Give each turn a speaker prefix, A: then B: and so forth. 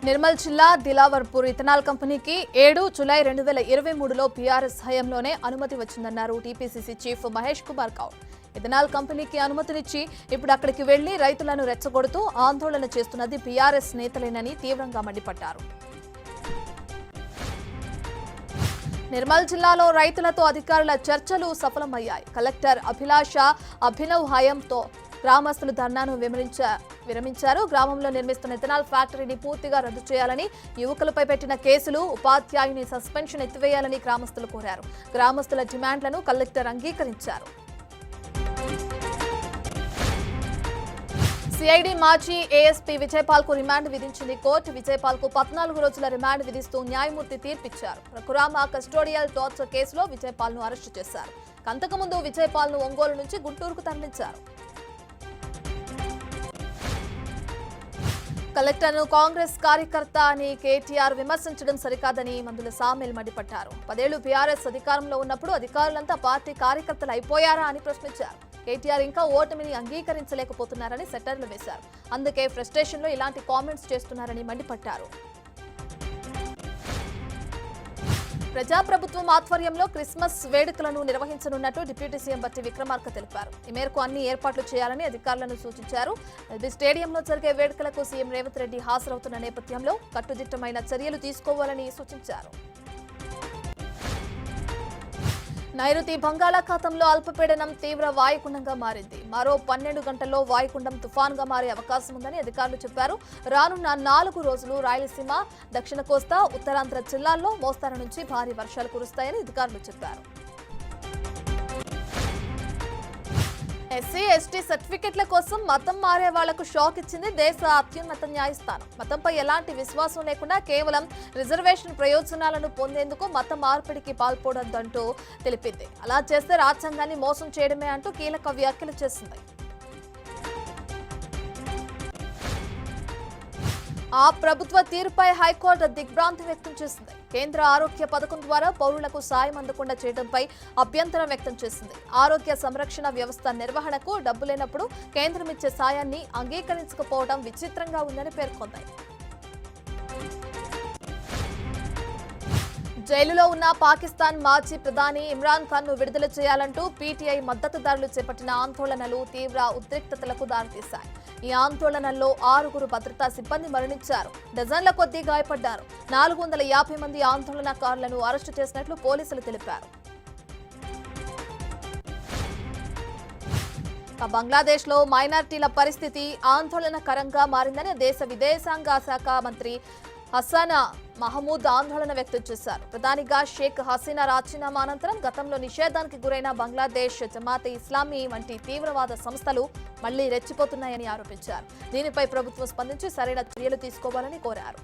A: నిర్మల్ జిల్లా దిలావర్పూర్ ఇథనాల్ కంపెనీకి 7 July 2023లో BRS హయాంలోనే అనుమతి వచ్చిందన్నారు TPCC chief Mahesh Kumar Goud. Ethanol కంపెనీకి అనుమతినిచ్చి ఇప్పుడు అక్కడికి వెళ్లి రైతులను రెచ్చగొడుతూ ఆందోళన చేస్తున్నది పీఆర్ఎస్ నేతలేనని తీవ్రంగా మండిపడ్డారు. నిర్మల్ జిల్లాలో రైతులతో అధికారుల చర్చలు సఫలమయ్యాయి. కలెక్టర్ అభిలాష అభినవ్ హయాంతో గ్రామస్తులు ధర్నాను విరమించారు. గ్రామంలో నిర్మిస్తున్న ఇథనాల్ ఫ్యాక్టరీని పూర్తిగా రద్దు చేయాలని, యువకులపై పెట్టిన కేసులు, ఉపాధ్యాయుని సస్పెన్షన్ ఎత్తివేయాలని గ్రామస్తులు కోరారు. గ్రామస్తుల డిమాండ్లను కలెక్టర్ అంగీకరించారు. సిఐడి మాజీ ఏఎస్పీ విజయపాల్కు రిమాండ్ విధించింది కోర్టు. విజయపాల్కు 14 రోజుల రిమాండ్ విధిస్తూ న్యాయమూర్తి తీర్పిచ్చారు. రఘురామ కస్టోడియల్ టార్చర్ కేసులో విజయపాల్ను అరెస్టు చేశారు. అంతకుముందు విజయపాల్ను ఒంగోలు నుంచి గుంటూరుకు తరలించారు. కలెక్టర్ను కాంగ్రెస్ కార్యకర్త అని కేటీఆర్ విమర్శించడం సరికాదని మందుల సామెల్ మండిపడ్డారు. 10 ఏళ్లు పీఆర్ఎస్ అధికారంలో ఉన్నప్పుడు అధికారులంతా పార్టీ కార్యకర్తలు అయిపోయారా అని ప్రశ్నించారు. కేటీఆర్ ఇంకా ఓటమిని అంగీకరించలేకపోతున్నారని సెటర్లు వేశారు. అందుకే ఫ్రస్ట్రేషన్లో ఇలాంటి కామెంట్స్ చేస్తున్నారని మండిపడ్డారు. ప్రజాప్రభుత్వం ఆధ్వర్యంలో క్రిస్మస్ వేడుకలను నిర్వహించనున్నట్టు డిప్యూటీ సీఎం బట్టి విక్రమార్క తెలిపారు. ఈ మేరకు అన్ని ఏర్పాట్లు చేయాలని అధికారులను సూచించారు. ఎల్బీ స్టేడియంలో జరిగే వేడుకలకు సీఎం రేవంత్ రెడ్డి హాజరవుతున్న నేపథ్యంలో కట్టుదిట్టమైన చర్యలు తీసుకోవాలని సూచించారు. నైరుతి బంగాళాఖాతంలో అల్పపీడనం తీవ్ర వాయుగుండంగా మారింది. మరో 12 గంటల్లో వాయుగుండం తుఫాన్గా మారే అవకాశం ఉందని అధికారులు చెప్పారు. రానున్న 4 రోజులు రాయలసీమ, దక్షిణ కోస్తా, ఉత్తరాంధ్ర జిల్లాల్లో మోస్తారు నుంచి భారీ వర్షాలు కురుస్తాయని అధికారులు చెప్పారు. ఎస్సీ ఎస్టీ సర్టిఫికెట్ల కోసం మతం మారే వాళ్లకు షాక్ ఇచ్చింది దేశ అత్యున్నత న్యాయస్థానం. మతంపై ఎలాంటి విశ్వాసం లేకుండా కేవలం రిజర్వేషన్ ప్రయోజనాలను పొందేందుకు మత మార్పిడికి పాల్పడొద్దంటూ తెలిపింది. అలా చేస్తే రాజ్యాంగాన్ని మోసం చేయడమే అంటూ కీలక వ్యాఖ్యలు చేసింది. ఆ ప్రభుత్వ తీరుపై హైకోర్టు దిగ్భ్రాంతి వ్యక్తం చేసింది. కేంద్ర ఆరోగ్య పథకం ద్వారా పౌరులకు సాయం అందకుండా చేయడంపై అభ్యంతరం వ్యక్తం చేసింది. ఆరోగ్య సంరక్షణ వ్యవస్థ నిర్వహణకు డబ్బు లేనప్పుడు కేంద్రం ఇచ్చే సాయాన్ని అంగీకరించకపోవడం విచిత్రంగా ఉందని పేర్కొంది. జైలులో ఉన్న పాకిస్తాన్ మాజీ ప్రధాని ఇమ్రాన్ ఖాన్ ను విడుదల చేయాలంటూ పీటీఐ మద్దతుదారులు చేపట్టిన ఆందోళనలు తీవ్ర ఉద్రిక్తతలకు దారితీశాయి. ఈ ఆందోళనల్లో 6 భద్రతా సిబ్బంది మరణించారు. డజన్ల కొద్దీ గాయపడ్డారు. 450 మంది ఆందోళనకారులను అరెస్టు చేసినట్లు పోలీసులు తెలిపారు. బంగ్లాదేశ్ లో మైనారిటీల పరిస్థితి ఆందోళనకరంగా మారిందని దేశ విదేశాంగ శాఖ మంత్రి హసనా మహమూద్ ఆందోళన వ్యక్తం చేశారు. ప్రధానిగా షేక్ హసీనా రాజీనామా అనంతరం గతంలో నిషేధానికి గురైన బంగ్లాదేశ్ జమాతే ఇస్లామీ వంటి తీవ్రవాద సంస్థలు మళ్లీ రెచ్చిపోతున్నాయని ఆరోపించారు. దీనిపై ప్రభుత్వం స్పందించి సరైన చర్యలు తీసుకోవాలని కోరారు.